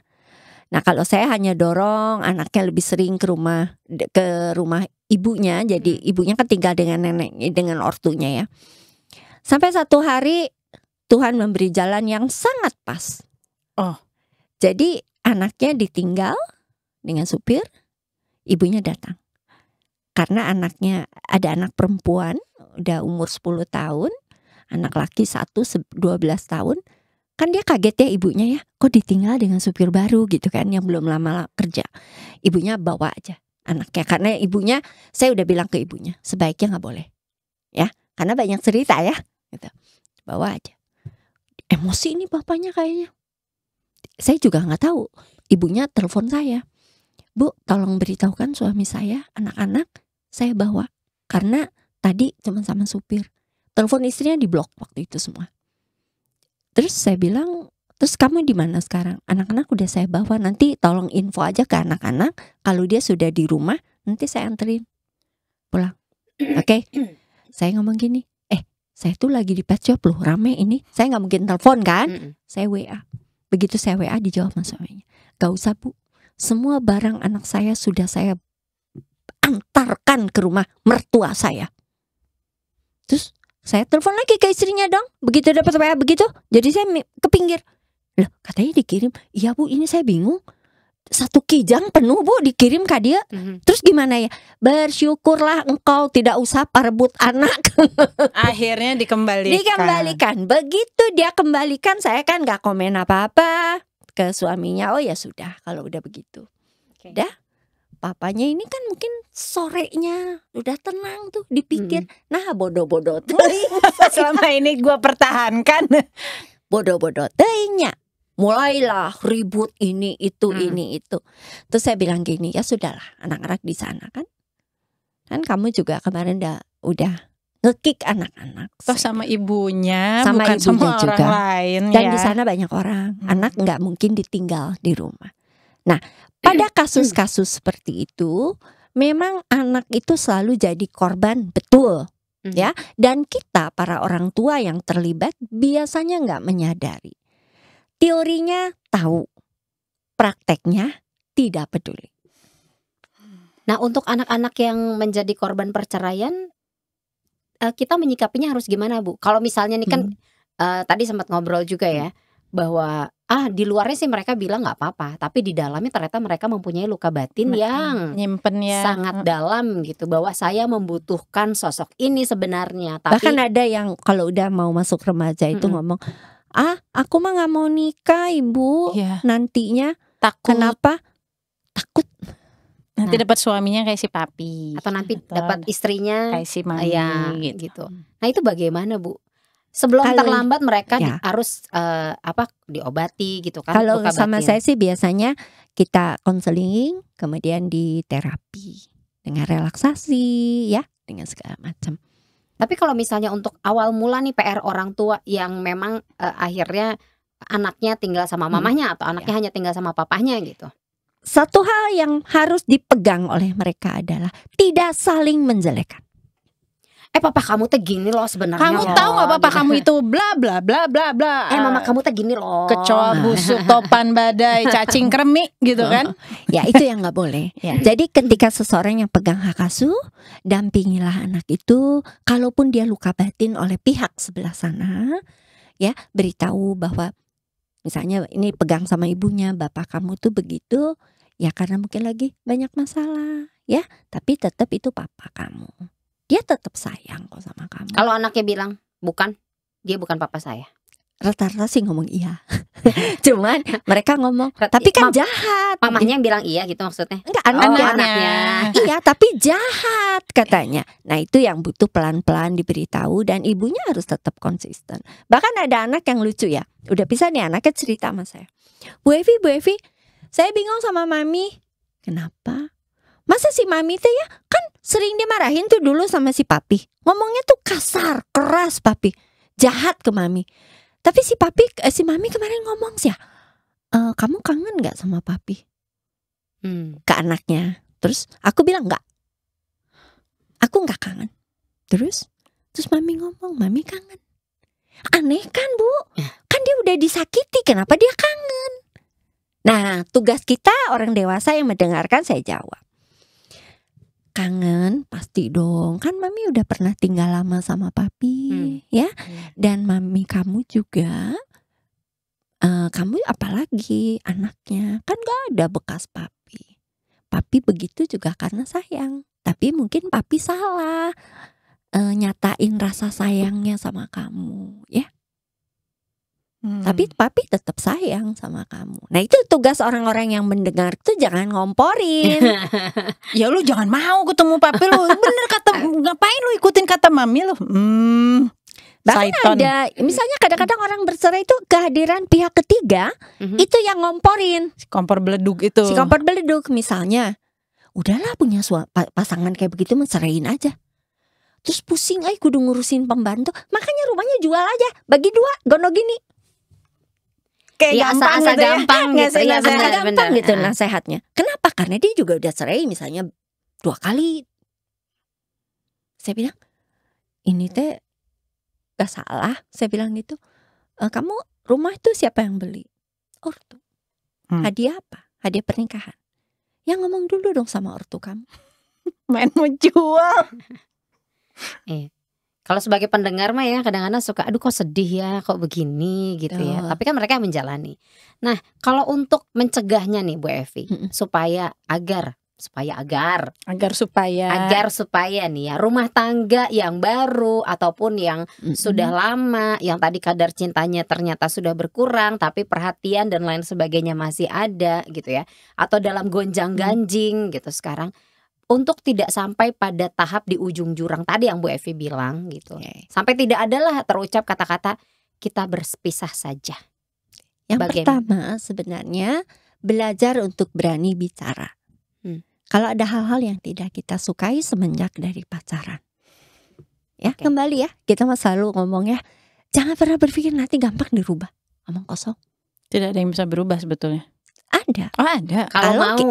Nah, kalau saya hanya dorong anaknya lebih sering ke rumah ibunya, jadi ibunya kan tinggal dengan neneknya, dengan ortunya ya. Sampai satu hari Tuhan memberi jalan yang sangat pas. Oh. Jadi anaknya ditinggal dengan supir, ibunya datang. Karena anaknya ada anak perempuan udah umur 10 tahun, anak laki 12 tahun. Kan dia kaget ya ibunya ya, kok ditinggal dengan supir baru gitu kan, yang belum lama kerja. Ibunya bawa aja anaknya, karena ibunya, saya udah bilang ke ibunya, sebaiknya gak boleh ya, karena banyak cerita ya gitu. Bawa aja. Emosi ini bapaknya kayaknya. Saya juga gak tahu. Ibunya telepon saya, Bu, tolong beritahukan suami saya, anak-anak saya bawa, karena tadi cuma sama supir. Telepon istrinya diblok waktu itu semua. Terus saya bilang, terus kamu di mana sekarang? Anak-anak udah saya bawa, nanti tolong info aja ke anak-anak. Kalau dia sudah di rumah, nanti saya anterin pulang. Oke? Saya ngomong gini, saya tuh lagi di pet shop loh, rame ini. Saya nggak mungkin telepon kan? Saya WA. Begitu saya WA dijawab sama suaminya, gak usah Bu, semua barang anak saya sudah saya antarkan ke rumah mertua saya. Terus saya telepon lagi ke istrinya dong. Begitu dapat WA begitu, jadi saya ke pinggir. Loh, katanya dikirim. Iya Bu, ini saya bingung. 1 kijang penuh Bu dikirim ke dia. Terus gimana ya? Bersyukurlah engkau tidak usah perebut anak. Akhirnya dikembalikan. Begitu dia kembalikan, saya kan gak komen apa-apa ke suaminya. Oh ya sudah, kalau udah begitu. Oke. Udah. Papanya ini kan mungkin sorenya udah tenang tuh, dipikir, nah bodoh-bodoh Selama ini gue pertahankan. bodoh-bodoh teuingnya. Mulailah ribut ini itu. Terus saya bilang gini, ya sudahlah, anak-anak di sana kan kamu juga kemarin udah nge-kick anak-anak. Toh sama ibunya, Sama bukan ibunya sama juga. orang lain. Dan ya. di sana banyak orang, anak nggak mungkin ditinggal di rumah. Nah, pada kasus-kasus seperti itu, memang anak itu selalu jadi korban, betul. Ya, dan kita para orang tua yang terlibat biasanya nggak menyadari. Teorinya tahu, prakteknya tidak peduli. Nah, untuk anak-anak yang menjadi korban perceraian, kita menyikapinya harus gimana Bu? Kalau misalnya nih kan tadi sempat ngobrol juga ya, bahwa di luarnya sih mereka bilang nggak apa-apa, tapi di dalamnya ternyata mereka mempunyai luka batin yang nyimpen ya sangat dalam gitu, bahwa saya membutuhkan sosok ini sebenarnya. Tapi bahkan ada yang kalau udah mau masuk remaja itu ngomong, aku mah nggak mau nikah Ibu, ya, nantinya. takut. Kenapa? Takut Nanti dapat suaminya kayak si papi, atau nanti dapat istrinya kayak si mami ya gitu. Nah itu bagaimana Bu? Sebelum Kalau- terlambat mereka Ya. harus diobati gitu kan. Kalau luka sama batin. saya sih biasanya kita konseling, kemudian di terapi dengan relaksasi ya, dengan segala macam. Tapi kalau misalnya untuk awal mula nih PR orang tua yang memang akhirnya anaknya tinggal sama mamahnya atau anaknya hanya tinggal sama papahnya gitu. Satu hal yang harus dipegang oleh mereka adalah tidak saling menjelekan. Papa kamu teh gini loh sebenarnya. Kamu loh, tahu nggak papa gitu. kamu itu bla bla bla bla bla. Mama kamu teh gini loh. kecoa busuk, topan badai, cacing kremi gitu kan. Ya itu yang nggak boleh. Ya. Jadi ketika seseorang yang pegang hak asuh, dampingilah anak itu. Kalaupun dia luka batin oleh pihak sebelah sana, ya beritahu bahwa misalnya ini pegang sama ibunya, bapak kamu tuh begitu, ya karena mungkin lagi banyak masalah, ya. Tapi tetap itu papa kamu. Dia tetap sayang kok sama kamu. Kalau anaknya bilang bukan, dia bukan papa saya. Rata-rata sih ngomong iya. Cuman mereka ngomong, Rat- tapi kan Mam- jahat. Mamahnya yang bilang iya gitu maksudnya. Enggak, Oh, anaknya. anaknya. Iya, tapi jahat katanya. Nah, itu yang butuh pelan-pelan diberitahu dan ibunya harus tetap konsisten. Bahkan ada anak yang lucu ya. Udah bisa nih anaknya cerita sama saya. Bu Evi, saya bingung sama mami. Kenapa? Masa si mami teh ya kan sering dimarahin tuh dulu sama si papi. Ngomongnya tuh kasar, keras papi. Jahat ke mami. Tapi si mami kemarin ngomong sih ya, kamu kangen gak sama papi? Ke anaknya. Terus aku bilang enggak. Aku enggak kangen. Terus mami ngomong, mami kangen. Aneh kan Bu? Kan dia udah disakiti, kenapa dia kangen? Nah, tugas kita orang dewasa yang mendengarkan saya jawab. Kangen pasti dong. Kan mami udah pernah tinggal lama sama papi, ya. Dan mami kamu juga kamu apalagi anaknya. Kan gak ada bekas papi. Papi begitu juga karena sayang. Tapi mungkin papi salah nyatain rasa sayangnya sama kamu, ya. Tapi papi tetap sayang sama kamu. Nah itu tugas orang-orang yang mendengar tuh jangan ngomporin. Ya lu jangan mau ketemu papi lu. Bener kata, ngapain lu ikutin kata mami lu? Bahkan Saiton. ada, misalnya kadang-kadang orang bercerai itu kehadiran pihak ketiga itu yang ngomporin. Kompor beleduk itu. Si kompor beleduk misalnya, udahlah punya pasangan kayak begitu menceraiin aja. Terus pusing, kudu ngurusin pembantu. Makanya rumahnya jual aja, bagi dua, gono gini. Kayak Iya, gampang asa-asa gitu ya. gampang gitu. Iya, benar, gampang benar. gitu nasehatnya. Kenapa? Karena dia juga udah cerai misalnya 2 kali. Saya bilang, ini teh gak salah. Saya bilang gitu. Kamu rumah itu siapa yang beli? Ortu. Hadiah apa? Hadiah pernikahan. Ya ngomong dulu dong sama ortu kamu. Main mau jual. Kalau sebagai pendengar mah ya kadang-kadang suka aduh kok sedih ya kok begini gitu ya. Tapi kan mereka yang menjalani. Nah, kalau untuk mencegahnya nih Bu Evi, supaya nih ya rumah tangga yang baru ataupun yang sudah lama, yang tadi kadar cintanya ternyata sudah berkurang tapi perhatian dan lain sebagainya masih ada gitu ya, atau dalam gonjang-ganjing gitu sekarang, untuk tidak sampai pada tahap di ujung jurang tadi yang Bu Evi bilang gitu. Sampai tidak adalah terucap kata-kata kita berpisah saja. Yang Bagaimana? pertama sebenarnya belajar untuk berani bicara. Kalau ada hal-hal yang tidak kita sukai semenjak dari pacaran, ya kembali ya, kita selalu ngomong ya, jangan pernah berpikir nanti gampang dirubah, omong kosong. Tidak ada yang bisa berubah sebetulnya. Ada. Oh ada.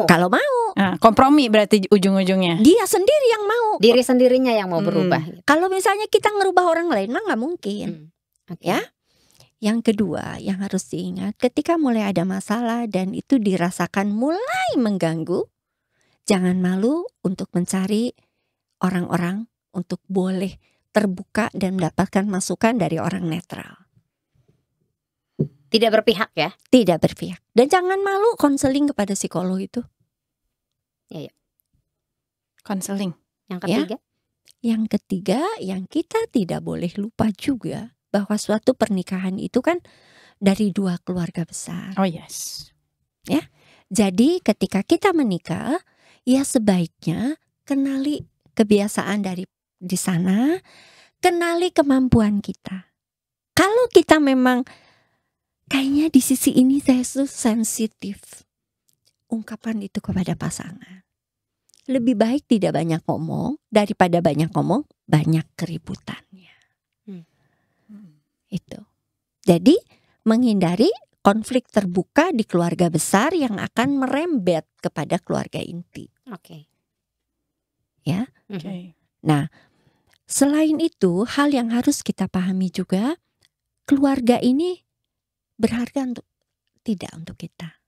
Kalau mau. Nah, kompromi berarti ujung-ujungnya. Dia sendiri yang mau. Diri sendirinya yang mau berubah. Kalau misalnya kita ngerubah orang lain mah nggak mungkin. Ya. Yang kedua yang harus diingat, ketika mulai ada masalah dan itu dirasakan mulai mengganggu, jangan malu untuk mencari orang-orang untuk boleh terbuka dan mendapatkan masukan dari orang netral. Tidak berpihak ya. Tidak berpihak. Dan jangan malu konseling kepada psikolog itu. Iya. Konseling. Yang ketiga? Yang ketiga, yang kita tidak boleh lupa juga bahwa suatu pernikahan itu kan dari 2 keluarga besar. Oh yes. Ya. Jadi ketika kita menikah, ya sebaiknya kenali kebiasaan dari di sana, kenali kemampuan kita. kalau kita memang kayaknya di sisi ini saya tuh sensitif, ungkapan itu kepada pasangan. Lebih baik tidak banyak ngomong daripada banyak ngomong banyak keributannya. Itu. Jadi menghindari konflik terbuka di keluarga besar yang akan merembet kepada keluarga inti. Oke. Ya. Oke. Nah, selain itu hal yang harus kita pahami juga, keluarga ini berharga tidak untuk kita.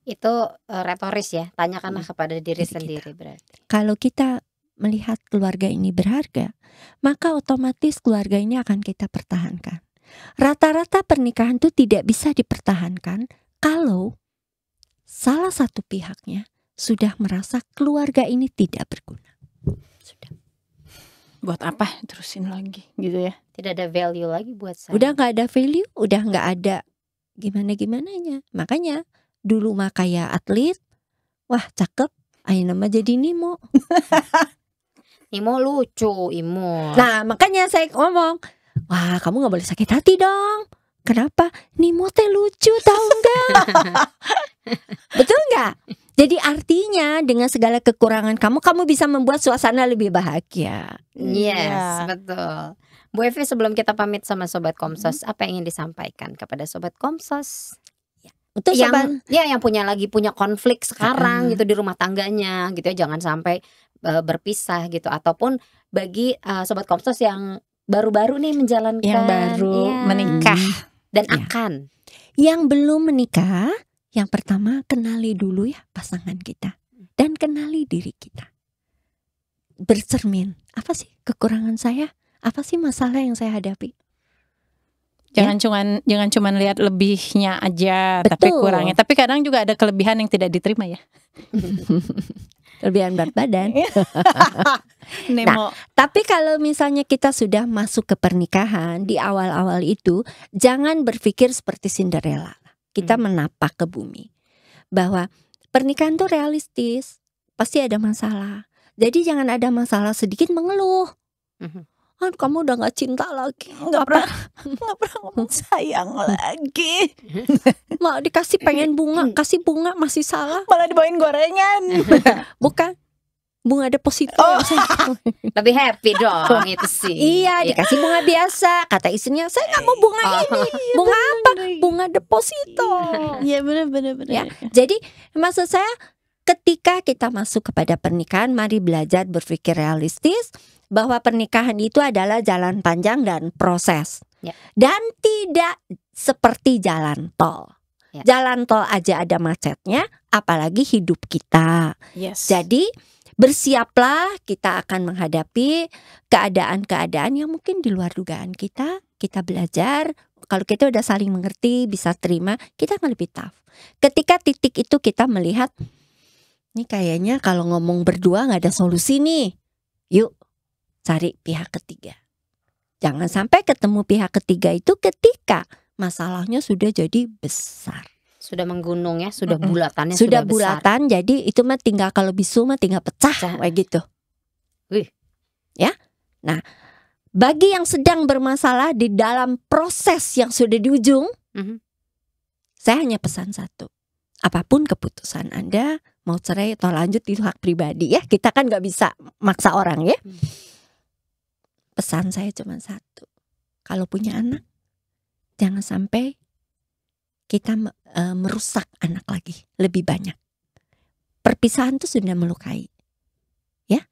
Itu retoris ya, tanyakanlah kepada diri Jadi sendiri berarti. Kalau kita melihat keluarga ini berharga, maka otomatis keluarga ini akan kita pertahankan. Rata-rata pernikahan itu tidak bisa dipertahankan kalau salah satu pihaknya sudah merasa keluarga ini tidak berguna. Sudah. Buat apa terusin lagi gitu ya? Tidak ada value lagi buat saya. Udah nggak ada value, udah nggak ada gimana-gimananya. Makanya dulu mah kayak atlet, wah cakep, ayo nama jadi Nemo. Imo lucu, Imo. Nah makanya saya ngomong, wah kamu gak boleh sakit hati dong. Kenapa? Nemo teh lucu tahu nggak? Betul nggak? Jadi artinya dengan segala kekurangan kamu bisa membuat suasana lebih bahagia. Yes, betul. Bu Evi, sebelum kita pamit sama Sobat Komsos, apa yang ingin disampaikan kepada Sobat Komsos? Untuk sobat, yang punya konflik sekarang gitu di rumah tangganya gitu ya, jangan sampai berpisah gitu, ataupun bagi Sobat Komsos yang baru-baru nih menjalankan, Yang baru menikah dan Ya. akan yang belum menikah, yang pertama kenali dulu ya pasangan kita dan kenali diri kita. Bercermin, apa sih kekurangan saya? Apa sih masalah yang saya hadapi? Jangan cuman lihat lebihnya aja, tapi Betul. kurangnya. Tapi kadang juga ada kelebihan yang tidak diterima ya. Kelebihan berat badan. Nemo. Tapi kalau misalnya kita sudah masuk ke pernikahan di awal-awal itu, jangan berpikir seperti Cinderella. Kita menapak ke bumi. Bahwa pernikahan itu realistis, pasti ada masalah. Jadi jangan ada masalah sedikit mengeluh. Kamu udah gak cinta lagi, nggak pernah ngomong sayang lagi. Mau dikasih pengen bunga, kasih bunga masih salah. Malah dibawain gorengan. Bukan, bunga deposito. lebih happy dong itu sih. Iya, dikasih bunga biasa. Kata istrinya, saya gak mau bunga ini. Bunga apa? Bunga deposito. Iya benar. Ya, jadi maksud saya ketika kita masuk kepada pernikahan, mari belajar berpikir realistis bahwa pernikahan itu adalah jalan panjang dan proses. Ya. Dan tidak seperti jalan tol. Ya. Jalan tol aja ada macetnya, apalagi hidup kita. Yes. Jadi bersiaplah, kita akan menghadapi keadaan-keadaan yang mungkin di luar dugaan kita. Kita belajar, kalau kita udah saling mengerti, bisa terima, kita akan lebih tough. Ketika titik itu kita melihat, ini kayaknya kalau ngomong berdua gak ada solusi nih. Yuk cari pihak ketiga. Jangan sampai ketemu pihak ketiga itu ketika masalahnya sudah jadi besar. Sudah menggunung ya, sudah bulatannya Sudah besar. bulatan, jadi itu mah tinggal kalau bisu mah tinggal pecah kayak gitu. Wih. Ya. Nah, bagi yang sedang bermasalah di dalam proses yang sudah di ujung, saya hanya pesan satu. Apapun keputusan Anda, mau cerai atau lanjut itu hak pribadi ya. Kita kan gak bisa maksa orang ya. Pesan saya cuma satu. Kalau punya anak, jangan sampai kita merusak anak lagi lebih banyak. Perpisahan itu sudah melukai. Ya.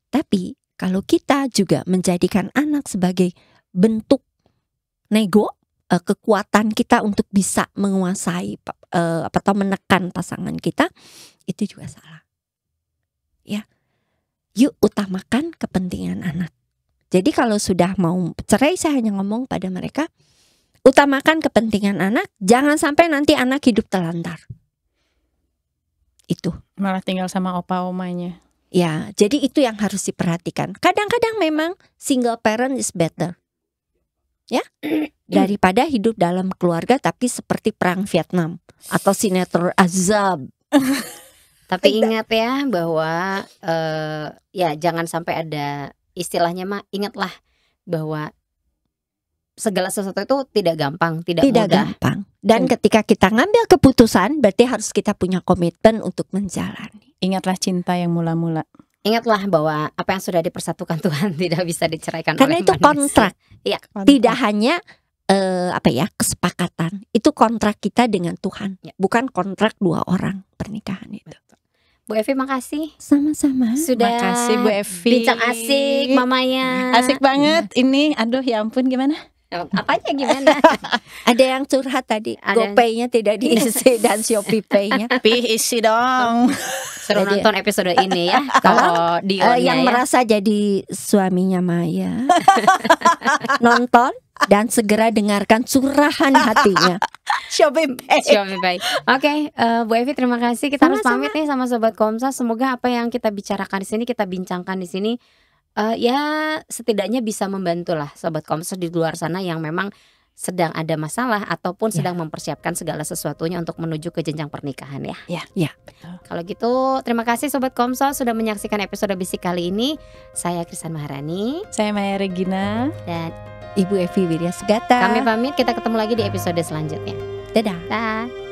Tapi kalau kita juga menjadikan anak sebagai bentuk nego, kekuatan kita untuk bisa menguasai atau menekan pasangan kita, itu juga salah. Ya. Yuk utamakan kepentingan anak. Jadi kalau sudah mau cerai, saya hanya ngomong pada mereka, utamakan kepentingan anak, jangan sampai nanti anak hidup telantar. Itu. Malah tinggal sama opa-omanya. Ya, jadi itu yang harus diperhatikan. Kadang-kadang memang single parent is better. Ya, daripada hidup dalam keluarga tapi seperti perang Vietnam atau sinetron Azab. Tapi ingat ya bahwa ya jangan sampai ada istilahnya mah, ingatlah bahwa segala sesuatu itu tidak gampang, tidak Tidak mudah. gampang. Dan ketika kita ngambil keputusan, berarti harus kita punya komitmen untuk menjalani. Ingatlah cinta yang mula-mula. Ingatlah bahwa apa yang sudah dipersatukan Tuhan tidak bisa diceraikan Karena oleh itu manusia. kontrak. Iya. Tidak hanya kesepakatan. Itu kontrak kita dengan Tuhan, Ya. bukan kontrak dua orang pernikahan itu. Bu Evi makasih Sama-sama. sudah Makasih Bu Evi. bincang asik Mamaya. Asik banget ini. Aduh ya ampun gimana? Apanya gimana? Ada yang curhat tadi, Ada. GoPay-nya tidak diisi dan Shopee Pay-nya. Isi dong. Suruh Jadi- nonton episode ini ya. Kalau Dionnya Yang ya. merasa jadi suaminya Maya, nonton dan segera dengarkan curahan hatinya. Shopee Pay. Xiaomi Pay. Oke, Bu Evi terima kasih. Kita harus Sama-sama. pamit nih sama Sobat Komsa. Semoga apa yang kita bicarakan di sini, kita bincangkan di sini, ya setidaknya bisa membantu lah Sobat Komsa di luar sana yang memang sedang ada masalah ataupun Ya. sedang mempersiapkan segala sesuatunya untuk menuju ke jenjang pernikahan ya. Ya. Kalau gitu terima kasih Sobat Komsa sudah menyaksikan episode Bisik kali ini. Saya Krisan Maharani Saya Maya Regina. dan Ibu Evi Wirya Segata. kami pamit. Kita ketemu lagi di episode selanjutnya. Dadah. Dah.